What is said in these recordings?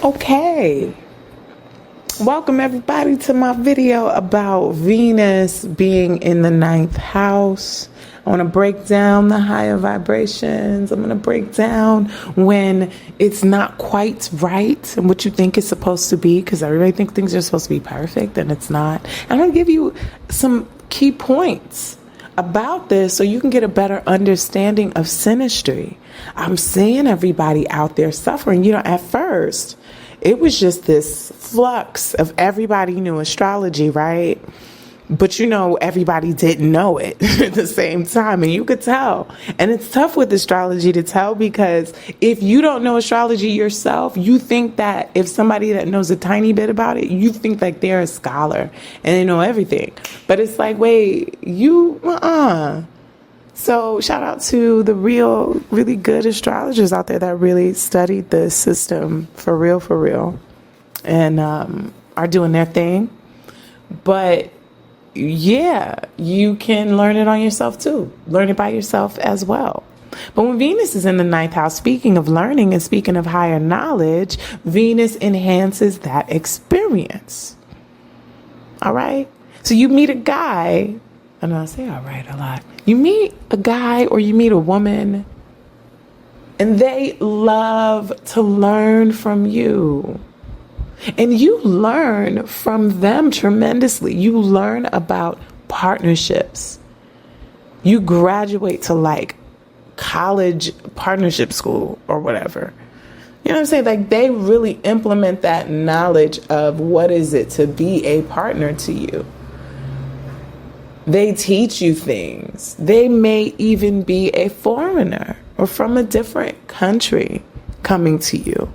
Okay, welcome everybody to my video about Venus being in the 9th house. I want to break down the higher vibrations. I'm going to break down when it's not quite right and what you think it's supposed to be, because everybody thinks things are supposed to be perfect and it's not. I'm going to give you some key points about this so you can get a better understanding of synastry. I'm seeing everybody out there suffering. At first, it was just this flux of everybody knew astrology, right? But everybody didn't know it at the same time, and you could tell. And it's tough with astrology to tell, because if you don't know astrology yourself, you think that if somebody that knows a tiny bit about it, you think like they're a scholar and they know everything. But it's like, wait, So shout out to the really good astrologers out there that really studied the system for real, and are doing their thing. But yeah, you can learn it on yourself too. Learn it by yourself as well. But when Venus is in the 9th house, speaking of learning and speaking of higher knowledge, Venus enhances that experience. All right? So you meet a guy, and I say all right a lot. You meet a guy or you meet a woman, and they love to learn from you. And you learn from them tremendously. You learn about partnerships. You graduate to like college partnership school or whatever. You know what I'm saying? Like, they really implement that knowledge of what is it to be a partner to you. They teach you things. They may even be a foreigner or from a different country coming to you.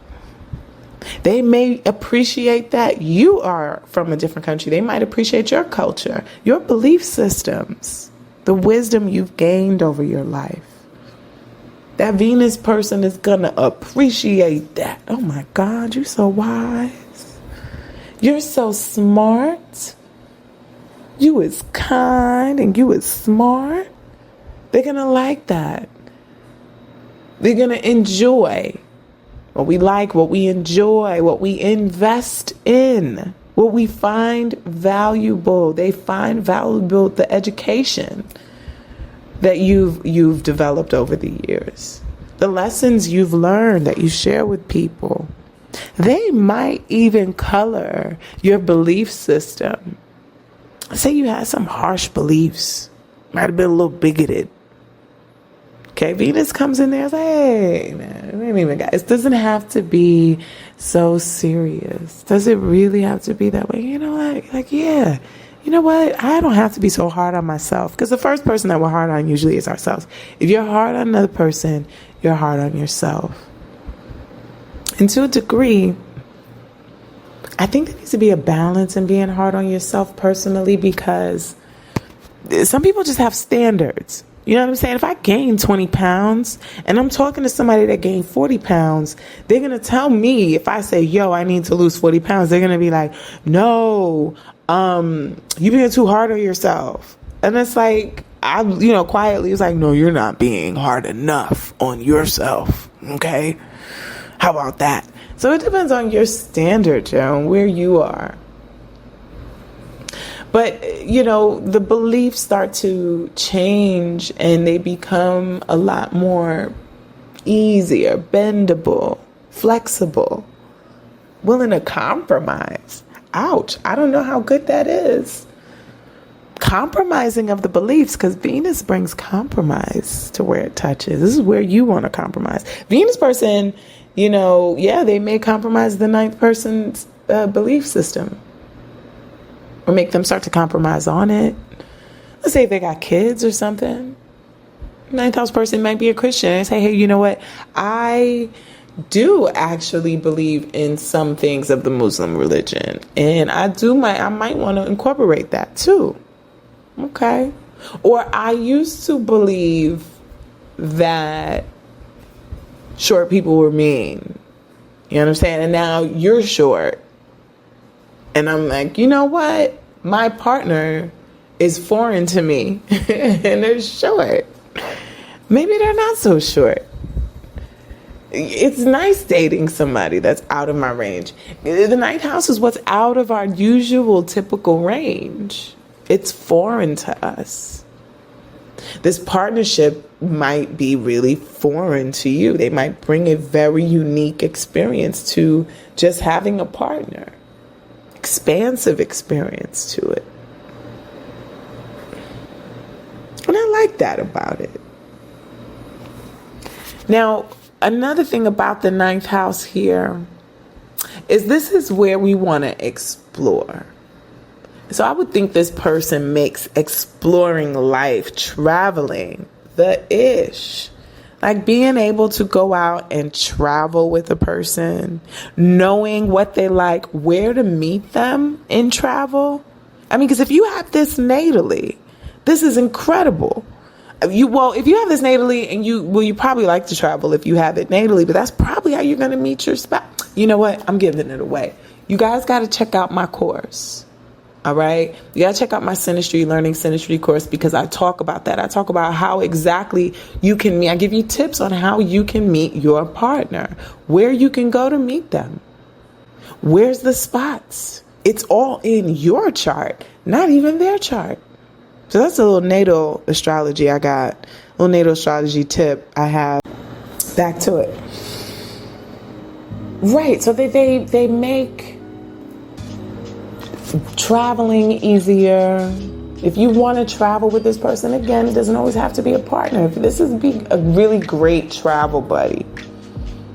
They may appreciate that you are from a different country. They might appreciate your culture, your belief systems, the wisdom you've gained over your life. That Venus person is going to appreciate that. Oh my God, you're so wise. You're so smart. You is kind and you is smart. They're going to like that. They're going to enjoy what we like, what we enjoy, what we invest in, what we find valuable. They find valuable the education that you've developed over the years, the lessons you've learned that you share with people. They might even color your belief system. Say you had some harsh beliefs, might have been a little bigoted. Okay, Venus comes in there and says, hey, man, we ain't even got, it doesn't have to be so serious. Does it really have to be that way? Yeah. You know what? I don't have to be so hard on myself, because the first person that we're hard on usually is ourselves. If you're hard on another person, you're hard on yourself. And to a degree, I think there needs to be a balance in being hard on yourself personally, because some people just have standards. You know what I'm saying? If I gain 20 pounds and I'm talking to somebody that gained 40 pounds, they're going to tell me, if I say, yo, I need to lose 40 pounds, they're going to be like, no, you're being too hard on yourself. And it's like, quietly, it's like, no, you're not being hard enough on yourself. Okay. How about that? So it depends on your standard, Joan, where you are. But, the beliefs start to change and they become a lot more easier, bendable, flexible, willing to compromise. Ouch. I don't know how good that is. Compromising of the beliefs, because Venus brings compromise to where it touches. This is where you want to compromise. Venus person, they may compromise the 9th person's belief system, or make them start to compromise on it. Let's say if they got kids or something. 9th house person might be a Christian and say, hey, you know what? I do actually believe in some things of the Muslim religion, and I might want to incorporate that too. Okay. Or I used to believe that short people were mean. You know what I'm saying? And now you're short. And I'm like, you know what? My partner is foreign to me and they're short. Maybe they're not so short. It's nice dating somebody that's out of my range. The ninth house is what's out of our usual typical range. It's foreign to us. This partnership might be really foreign to you. They might bring a very unique experience to just having a partner. Expansive experience to it. And I like that about it. Now, another thing about the ninth house here is this is where we want to explore. So I would think this person makes exploring life, traveling, the ish. Like being able to go out and travel with a person, knowing what they like, where to meet them in travel. I mean, because if you have this natally, this is incredible. If you have this natally and you probably like to travel if you have it natally, but that's probably how you're going to meet your spouse. You know what? I'm giving it away. You guys got to check out my course. All right. You got to check out my Synastry, Learning Synastry course, because I talk about that. I talk about how exactly you can meet. I give you tips on how you can meet your partner, where you can go to meet them. Where's the spots? It's all in your chart, not even their chart. So that's a little natal astrology I got. A little natal astrology tip I have. Back to it. Right. So they make traveling easier. If you want to travel with this person, again, it doesn't always have to be a partner. This is a really great travel buddy.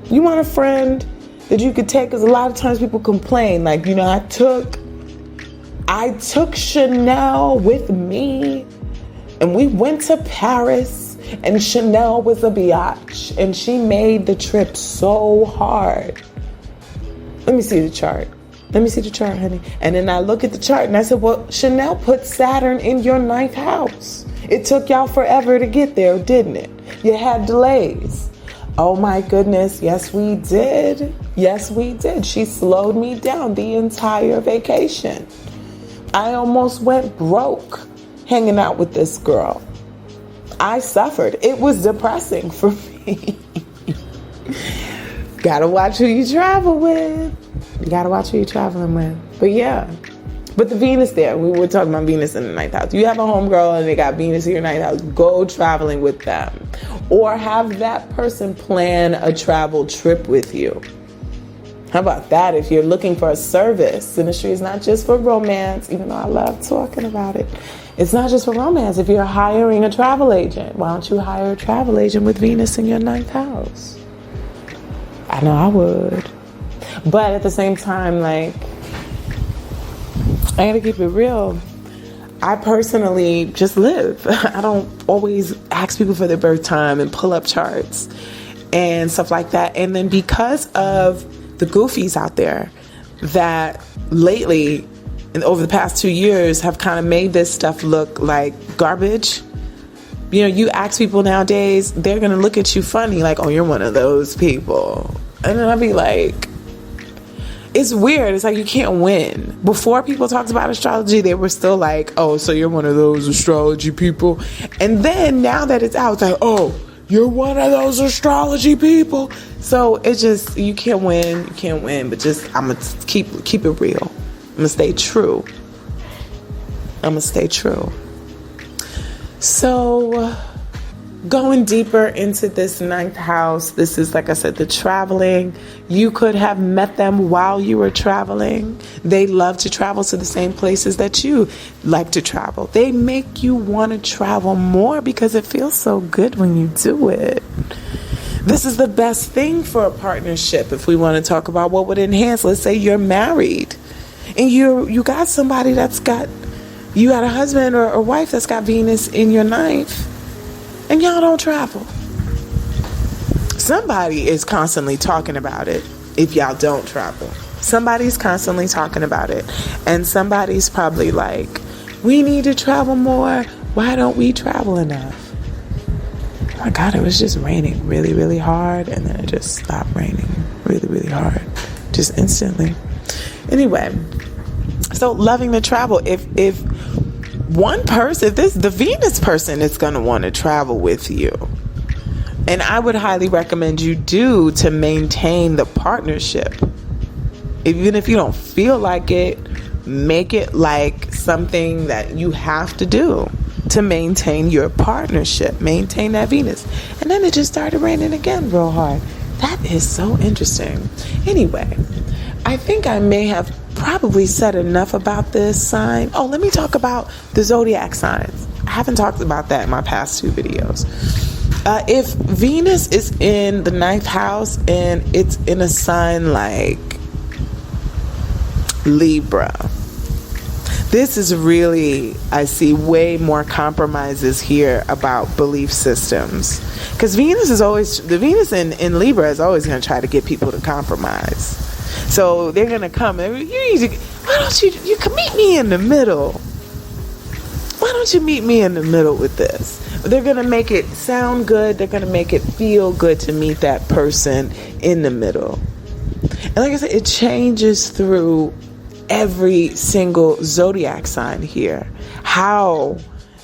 You want a friend that you could take, because a lot of times people complain, like, I took Chanel with me and we went to Paris and Chanel was a biatch and she made the trip so hard. Let me see the chart. Let me see the chart, honey. And then I look at the chart and I said, well, Chanel put Saturn in your ninth house. It took y'all forever to get there, didn't it? You had delays. Oh my goodness. Yes, we did. Yes, we did. She slowed me down the entire vacation. I almost went broke hanging out with this girl. I suffered. It was depressing for me. Gotta watch who you travel with. You gotta watch who you're traveling with. But yeah. But the Venus there, we were talking about Venus in the ninth house. You have a homegirl and they got Venus in your ninth house. Go traveling with them. Or have that person plan a travel trip with you. How about that? If you're looking for a service, Synastry is not just for romance, even though I love talking about it. It's not just for romance. If you're hiring a travel agent, why don't you hire a travel agent with Venus in your ninth house? I know I would. But at the same time, like, I gotta keep it real. I personally just live. I don't always ask people for their birth time and pull up charts and stuff like that. And then because of the goofies out there that lately and over the past 2 years have kind of made this stuff look like garbage. You ask people nowadays, they're going to look at you funny, like, oh, you're one of those people. And then I'll be like, it's weird. It's like you can't win. Before people talked about astrology, they were still like, oh, so you're one of those astrology people. And then now that it's out, it's like, oh, you're one of those astrology people. So it's just, you can't win, but just, I'm going to keep it real. I'm going to stay true. So going deeper into this ninth house, this is, like I said, the traveling. You could have met them while you were traveling. They love to travel to the same places that you like to travel. They make you want to travel more because it feels so good when you do it. This is the best thing for a partnership. If we want to talk about what would enhance, let's say you're married and you got somebody you got a husband or a wife that's got Venus in your ninth. And y'all don't travel. Somebody is constantly talking about it if y'all don't travel. Somebody's constantly talking about it. And somebody's probably like, we need to travel more. Why don't we travel enough? Oh my God, it was just raining really, really hard. And then it just stopped raining really, really hard. Just instantly. Anyway, so loving the travel. If one person, the Venus person is going to want to travel with you. And I would highly recommend you do to maintain the partnership. Even if you don't feel like it, make it like something that you have to do to maintain your partnership, maintain that Venus. And then it just started raining again real hard. That is so interesting. Anyway, I think I may have probably said enough about this sign. Oh, let me talk about the zodiac signs. I haven't talked about that in my past 2 videos. If Venus is in the 9th house and it's in a sign like Libra, this is really, I see way more compromises here about belief systems. Because Venus in Libra is always going to try to get people to compromise. So they're going to come, why don't you can meet me in the middle? Why don't you meet me in the middle with this? They're going to make it sound good. They're going to make it feel good to meet that person in the middle. And like I said, it changes through every single zodiac sign here. How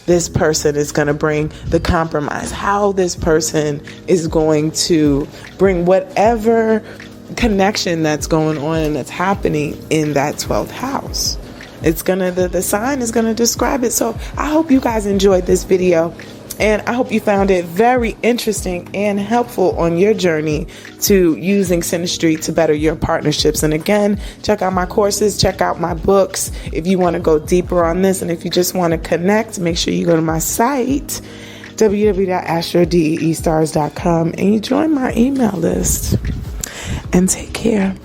this person is going to bring the compromise. How this person is going to bring whatever connection that's going on and that's happening in that 12th house. It's gonna, the sign is gonna describe it. So I hope you guys enjoyed this video, and I hope you found it very interesting and helpful on your journey to using synastry to better your partnerships. And again, check out my courses, check out my books if you want to go deeper on this. And if you just want to connect, make sure you go to my site, www.astrodeestars.com, and you join my email list. And take care.